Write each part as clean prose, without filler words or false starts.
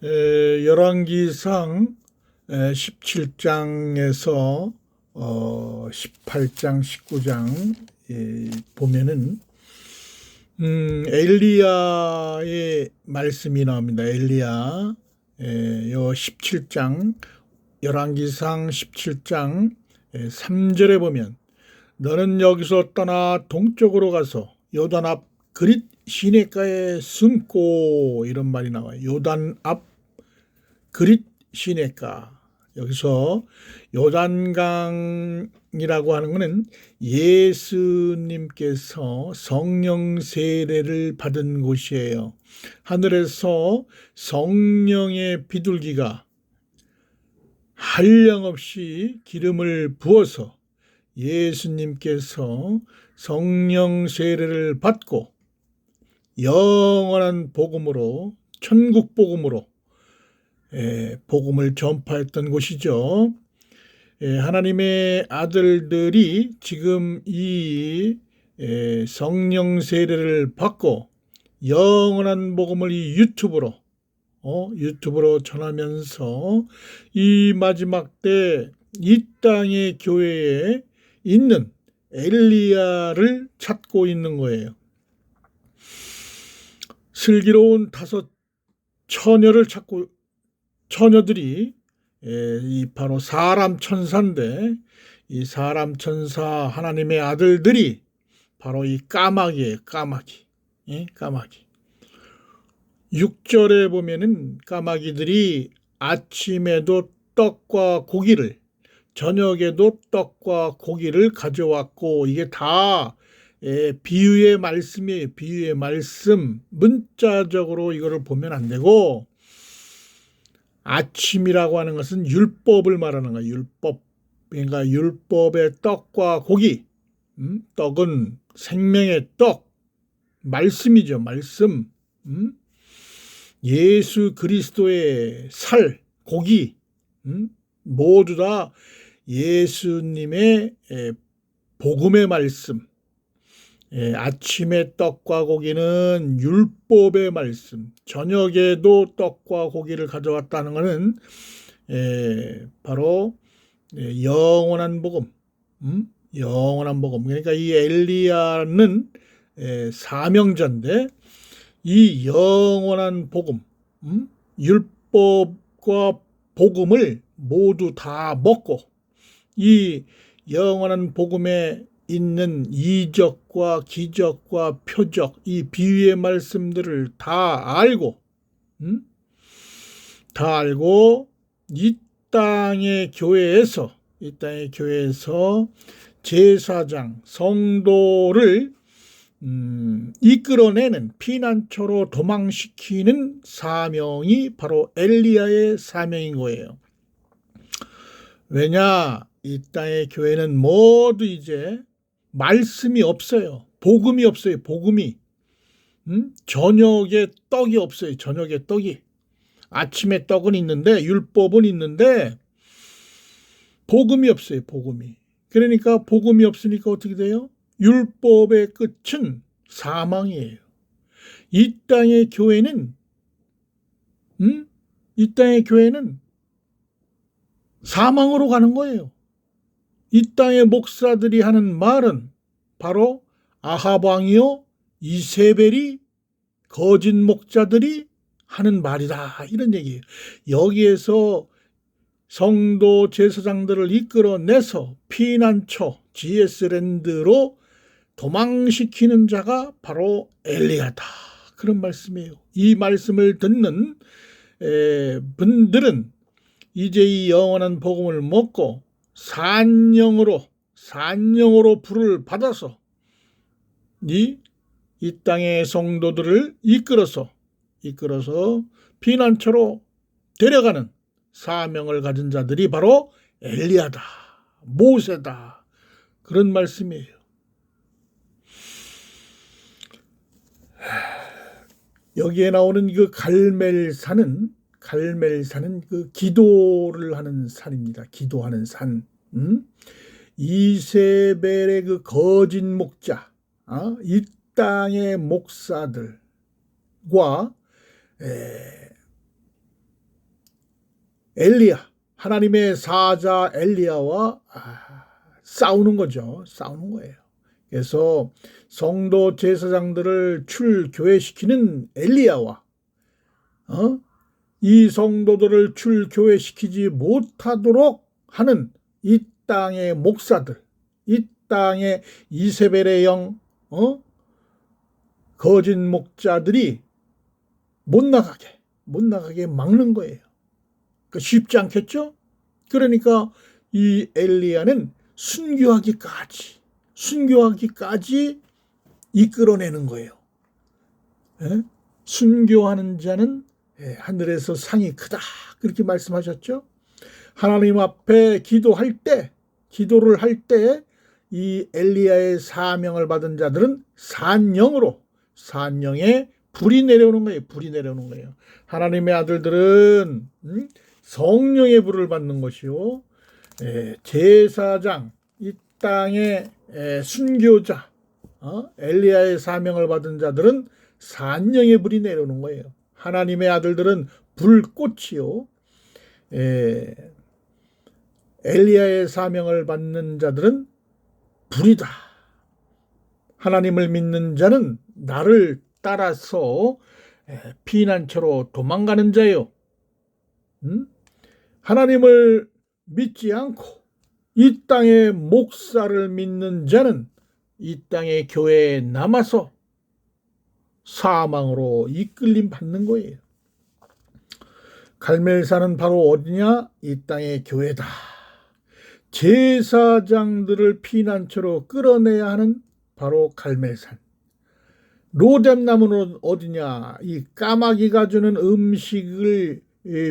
열왕기상 17장에서 18장, 19장 보면은 엘리야의 말씀이 나옵니다. 엘리야 요 17장 열왕기상 17장 3절에 보면 너는 여기서 떠나 동쪽으로 가서 요단 앞 그릿 시내가에 숨고 이런 말이 나와요. 요단 앞 그릿 시내가. 여기서 요단강이라고 하는 것은 예수님께서 성령 세례를 받은 곳이에요. 하늘에서 성령의 비둘기가 한량없이 기름을 부어서 예수님께서 성령 세례를 받고 영원한 복음으로, 천국 복음으로 복음을 전파했던 곳이죠. 하나님의 아들들이 지금 이 성령 세례를 받고 영원한 복음을 이 유튜브로 전하면서 이 마지막 때 이 땅의 교회에 있는 엘리야를 찾고 있는 거예요. 슬기로운 5 처녀를 찾고, 처녀들이 이 바로 사람 천사인데, 이 사람 천사 하나님의 아들들이 바로 이 까마귀예요. 까마귀. 6절에 보면은 까마귀들이 아침에도 떡과 고기를, 저녁에도 떡과 고기를 가져왔고, 이게 다 비유의 말씀이에요. 비유의 말씀. 문자적으로 이거를 보면 안 되고, 아침이라고 하는 것은 율법을 말하는 거예요. 율법. 그러니까 율법의 떡과 고기. 떡은 생명의 떡. 말씀이죠. 말씀. 예수 그리스도의 살, 고기. 모두 다 예수님의 복음의 말씀. 아침에 떡과 고기는 율법의 말씀, 저녁에도 떡과 고기를 가져왔다는 것은 바로 영원한 복음, 영원한 복음. 그러니까 이 엘리야는 사명자인데 이 영원한 복음, 율법과 복음을 모두 다 먹고 이 영원한 복음에 있는 이적과 기적과 표적, 이 비유의 말씀들을 다 알고 이 땅의 교회에서 제사장, 성도를 이끌어내는, 피난처로 도망시키는 사명이 바로 엘리야의 사명인 거예요. 왜냐? 이 땅의 교회는 모두 이제 말씀이 없어요. 복음이 없어요. 복음이. 저녁에 떡이 없어요. 저녁에 떡이. 아침에 떡은 있는데, 율법은 있는데 복음이 없어요. 복음이. 그러니까 복음이 없으니까 어떻게 돼요? 율법의 끝은 사망이에요. 이 땅의 교회는 사망으로 가는 거예요. 이 땅의 목사들이 하는 말은 바로 아합 왕이요 이세벨이 거짓 목자들이 하는 말이다, 이런 얘기예요. 여기에서 성도 제사장들을 이끌어내서 피난처 GS랜드로 도망시키는 자가 바로 엘리야다, 그런 말씀이에요. 이 말씀을 듣는 분들은 이제 이 영원한 복음을 먹고 산영으로 불을 받아서 이 땅의 성도들을 이끌어서 피난처로 데려가는 사명을 가진 자들이 바로 엘리야다, 모세다, 그런 말씀이에요. 여기에 나오는 그 갈멜산은 그 기도를 하는 산입니다. 기도하는 산. 이세벨의 그 거짓 목자, 이 땅의 목사들과 엘리야, 하나님의 사자 엘리야와 싸우는 거죠. 싸우는 거예요. 그래서 성도 제사장들을 출교회시키는 엘리야와 이 성도들을 출교회시키지 못하도록 하는 이 땅의 목사들, 이 땅의 이세벨의 영, 거짓 목자들이 못 나가게 막는 거예요. 그러니까 쉽지 않겠죠? 그러니까 이 엘리야는 순교하기까지 이끌어내는 거예요. 예? 순교하는 자는 하늘에서 상이 크다. 그렇게 말씀하셨죠? 하나님 앞에 기도를 할 때 이 엘리야의 사명을 받은 자들은 산영에 불이 내려오는 거예요. 하나님의 아들들은 성령의 불을 받는 것이요. 제사장, 이 땅의 순교자, 엘리야의 사명을 받은 자들은 산영의 불이 내려오는 거예요. 하나님의 아들들은 불꽃이요. 엘리야의 사명을 받는 자들은 불이다. 하나님을 믿는 자는 나를 따라서 피난처로 도망가는 자요. 하나님을 믿지 않고 이 땅의 목사를 믿는 자는 이 땅의 교회에 남아서 사망으로 이끌림 받는 거예요. 갈멜산은 바로 어디냐? 이 땅의 교회다. 제사장들을 피난처로 끌어내야 하는 바로 갈멜산. 로뎀나무는 어디냐? 이 까마귀가 주는 음식을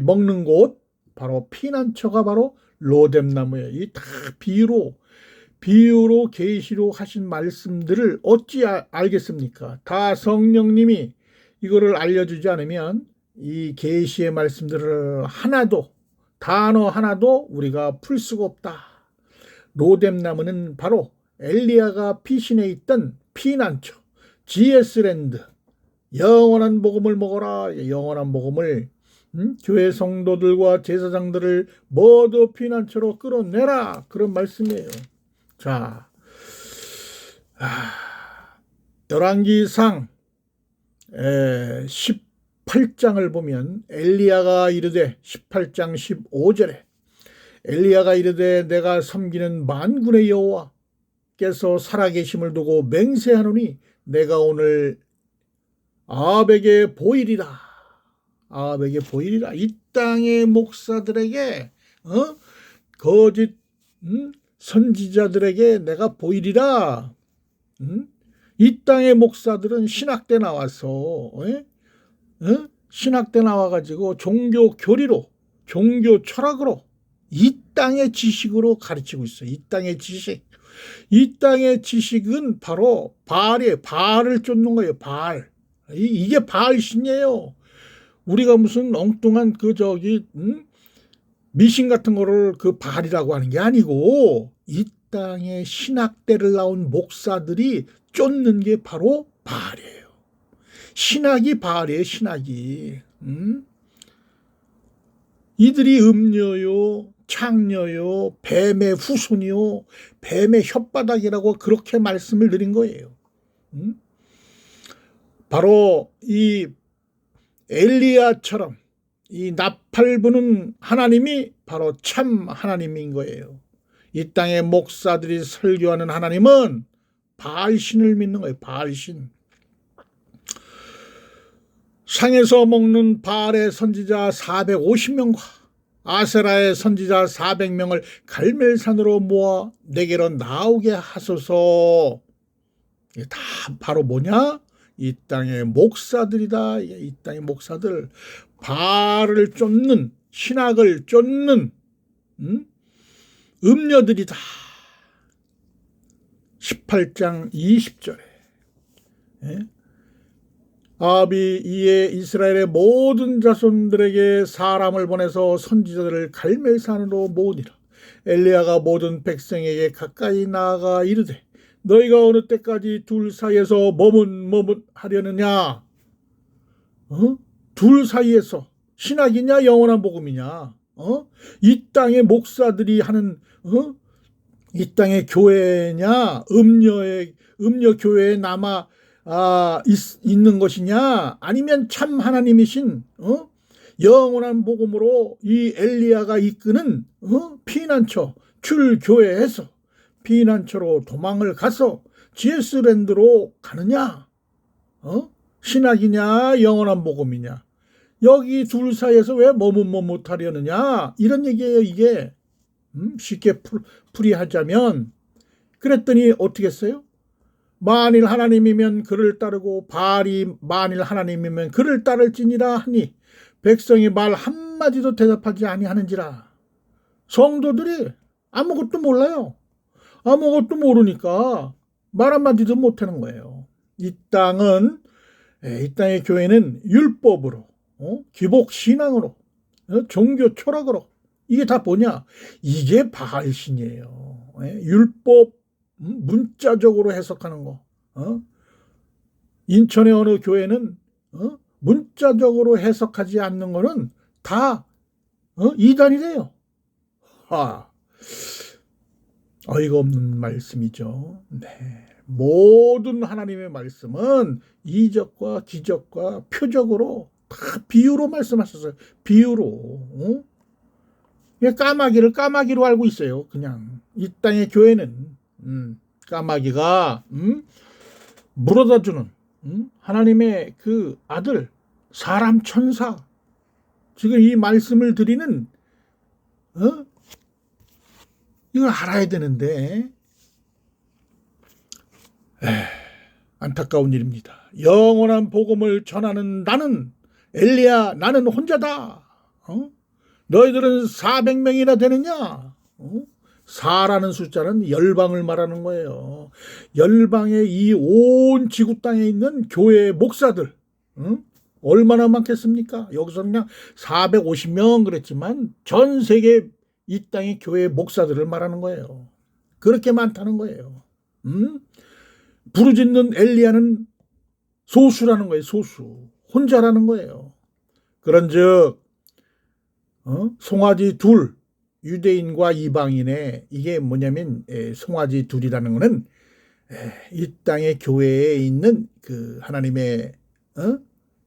먹는 곳, 바로 피난처가 바로 로뎀나무예요. 이 다 비유로 계시로 하신 말씀들을 어찌 알겠습니까? 다 성령님이 이거를 알려주지 않으면 이 계시의 말씀들을 단어 하나도 우리가 풀 수가 없다. 로뎀나무는 바로 엘리야가 피신해 있던 피난처, GS랜드, 영원한 복음을 먹어라. 영원한 복음을 교회 성도들과 제사장들을 모두 피난처로 끌어내라. 그런 말씀이에요. 자, 열왕기상 18장을 보면 엘리야가 이르되 18장 15절에 엘리야가 이르되 내가 섬기는 만군의 여호와께서 살아계심을 두고 맹세하노니 내가 오늘 아합에게 보이리라. 이 땅의 목사들에게 거짓 선지자들에게 내가 보이리라. 이 땅의 목사들은 신학대 나와서 신학대 나와가지고 종교 교리로 종교 철학으로 이 땅의 지식으로 가르치고 있어요. 이 땅의 지식은 바로 바알이에요. 바알을 쫓는 거예요. 바알. 이게 바알신이에요. 우리가 무슨 엉뚱한 미신 같은 거를 바알이라고 하는 게 아니고 이 땅에 신학대를 나온 목사들이 쫓는 게 바로 바알이에요. 신학이 바알이에요. 신학이. 이들이 음녀요, 창녀요, 뱀의 후손이요, 뱀의 혓바닥이라고 그렇게 말씀을 드린 거예요. 바로 이 엘리야처럼 이 나팔 부는 하나님이 바로 참 하나님인 거예요. 이 땅의 목사들이 설교하는 하나님은 바알신을 믿는 거예요. 바알신. 상에서 먹는 바알의 선지자 450명과 아세라의 선지자 400명을 갈멜산으로 모아 내게로 나오게 하소서. 이게 다 바로 뭐냐? 이 땅의 목사들이다. 이 땅의 목사들, 바알을 쫓는, 신학을 쫓는 음녀들이다. 18장 20절에 아합이 이에 이스라엘의 모든 자손들에게 사람을 보내서 선지자들을 갈멜산으로 모으니라. 엘리야가 모든 백성에게 가까이 나아가 이르되 너희가 어느 때까지 둘 사이에서 머뭇하려느냐? 둘 사이에서 신학이냐 영원한 복음이냐? 이 땅의 목사들이 하는 이 땅의 교회냐 음녀 교회에 남아 있는 것이냐 아니면 참 하나님이신 영원한 복음으로 이 엘리야가 이끄는 피난처 출교회에서 피난처로 도망을 가서 GS랜드로 가느냐 신학이냐 영원한 복음이냐 여기 둘 사이에서 왜 머뭇머뭇하려느냐 이런 얘기예요. 이게 쉽게 풀이하자면 그랬더니 어떻게 했어요? 만일 하나님이면 그를 따르고 바알이 만일 하나님이면 그를 따를지니라 하니 백성이 말 한마디도 대답하지 아니하는지라. 성도들이 아무것도 몰라요. 아무것도 모르니까 말 한마디도 못하는 거예요. 이 땅의 교회는 율법으로 기복 신앙으로 종교 철학으로 이게 다 뭐냐? 이게 바알신이에요. 율법 문자적으로 해석하는 거. 인천의 어느 교회는 문자적으로 해석하지 않는 거는 다 이단이래요. 어이가 없는 말씀이죠. 네. 모든 하나님의 말씀은 이적과 기적과 표적으로 다 비유로 말씀하셨어요. 비유로. 까마귀를 까마귀로 알고 있어요. 그냥 이 땅의 교회는 까마귀가 물어다주는 하나님의 그 아들 사람 천사 지금 이 말씀을 드리는 이걸 알아야 되는데 안타까운 일입니다. 영원한 복음을 전하는 나는 엘리야 나는 혼자다. 너희들은 400명이나 되느냐? 4라는 숫자는 열방을 말하는 거예요. 열방의 이 온 지구 땅에 있는 교회 목사들 얼마나 많겠습니까? 여기서 그냥 450명 그랬지만 전 세계 이 땅의 교회 목사들을 말하는 거예요. 그렇게 많다는 거예요. 부르짖는 엘리야는 소수라는 거예요. 소수. 혼자라는 거예요. 그런즉 송아지 둘 유대인과 이방인의 이게 뭐냐면 송아지 둘이라는 거는 이 땅의 교회에 있는 그 하나님의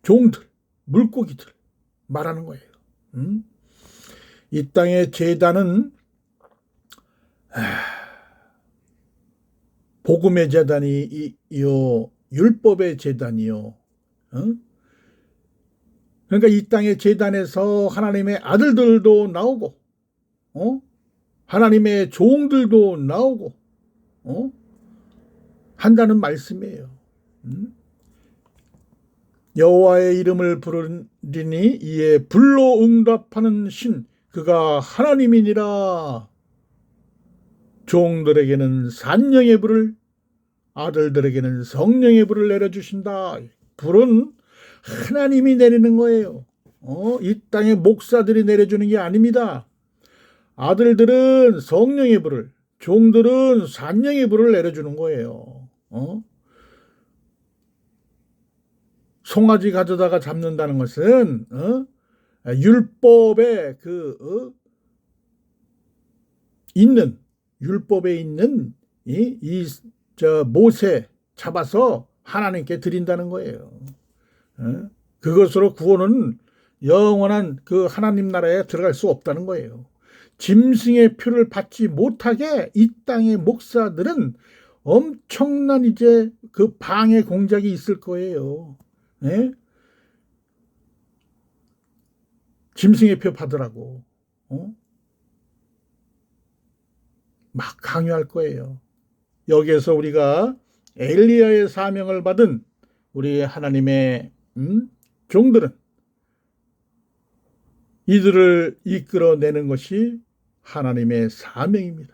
종들 물고기들 말하는 거예요. 이 땅의 제단은 복음의 제단이요 율법의 제단이요. 그러니까 이 땅의 제단에서 하나님의 아들들도 나오고 하나님의 종들도 나오고 한다는 말씀이에요. 여호와의 이름을 부르리니 이에 불로 응답하는 신 그가 하나님이니라. 종들에게는 산령의 불을 아들들에게는 성령의 불을 내려주신다. 불은 하나님이 내리는 거예요. 이 땅의 목사들이 내려주는 게 아닙니다. 아들들은 성령의 불을 종들은 산령의 불을 내려주는 거예요. 송아지 가져다가 잡는다는 것은 율법에 율법에 있는 모세 잡아서 하나님께 드린다는 거예요. 그것으로 구원은 영원한 그 하나님 나라에 들어갈 수 없다는 거예요. 짐승의 표를 받지 못하게 이 땅의 목사들은 엄청난 이제 그 방해 공작이 있을 거예요. 짐승의 표 받으라고 막 강요할 거예요. 여기에서 우리가 엘리야의 사명을 받은 우리 하나님의 종들은 이들을 이끌어내는 것이 하나님의 사명입니다.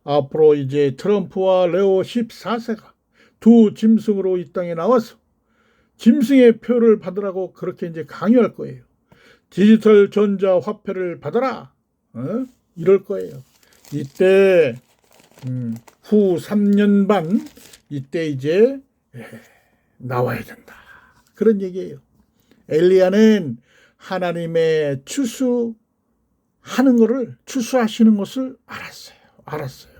앞으로 이제 트럼프와 레오 14세가 두 짐승으로 이 땅에 나와서 짐승의 표를 받으라고 그렇게 이제 강요할 거예요. 디지털 전자 화폐를 받아라. 이럴 거예요. 이때 후 3년 반 이때 이제 나와야 된다. 그런 얘기예요. 엘리야는 하나님의 추수 하는 것을 추수하시는 것을 알았어요.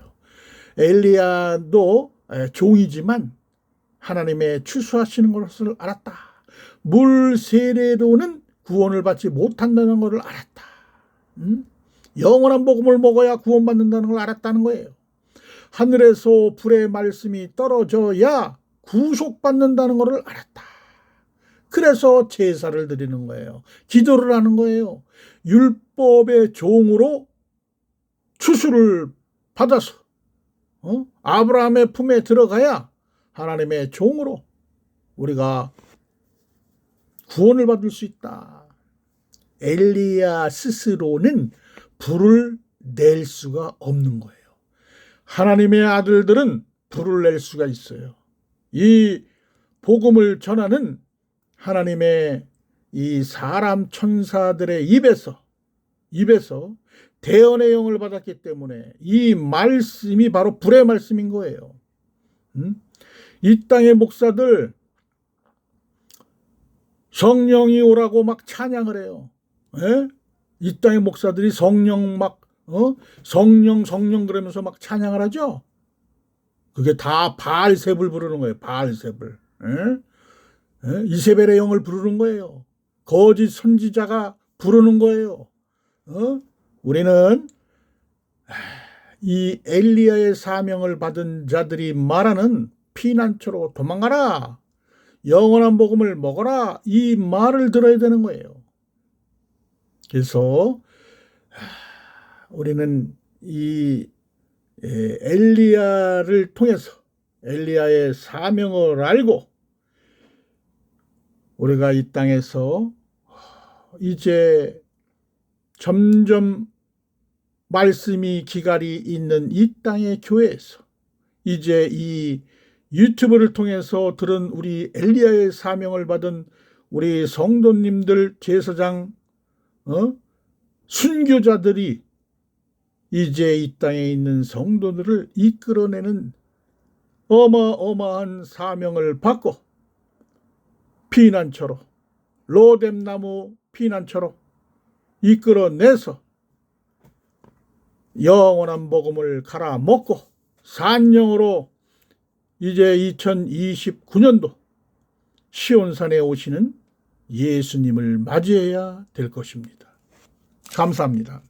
엘리야도 종이지만 하나님의 추수하시는 것을 알았다. 물 세례로는 구원을 받지 못한다는 것을 알았다. 영원한 복음을 먹어야 구원받는다는 걸 알았다는 거예요. 하늘에서 불의 말씀이 떨어져야 구속받는다는 것을 알았다. 그래서 제사를 드리는 거예요. 기도를 하는 거예요. 율법의 종으로 추수를 받아서 아브라함의 품에 들어가야 하나님의 종으로 우리가 구원을 받을 수 있다. 엘리야 스스로는 불을 낼 수가 없는 거예요. 하나님의 아들들은 불을 낼 수가 있어요. 이 복음을 전하는 하나님의 이 사람 천사들의 입에서 대언의 영을 받았기 때문에 이 말씀이 바로 불의 말씀인 거예요. 이 땅의 목사들 성령이 오라고 막 찬양을 해요. 이 땅의 목사들이 성령 막 성령 그러면서 막 찬양을 하죠. 그게 다 바알세불 부르는 거예요. 바알세불. 이세벨의 영을 부르는 거예요. 거짓 선지자가 부르는 거예요. 우리는 이 엘리야의 사명을 받은 자들이 말하는 피난처로 도망가라, 영원한 복음을 먹어라, 이 말을 들어야 되는 거예요. 그래서 우리는 이 엘리야를 통해서 엘리야의 사명을 알고 우리가 이 땅에서 이제 점점 말씀이 기갈이 있는 이 땅의 교회에서 이제 이 유튜브를 통해서 들은 우리 엘리야의 사명을 받은 우리 성도님들, 제사장, 순교자들이 이제 이 땅에 있는 성도들을 이끌어내는 어마어마한 사명을 받고 피난처로, 로뎀나무 피난처로 이끌어내서 영원한 복음을 갈아먹고 산영으로 이제 2029년도 시온산에 오시는 예수님을 맞이해야 될 것입니다. 감사합니다.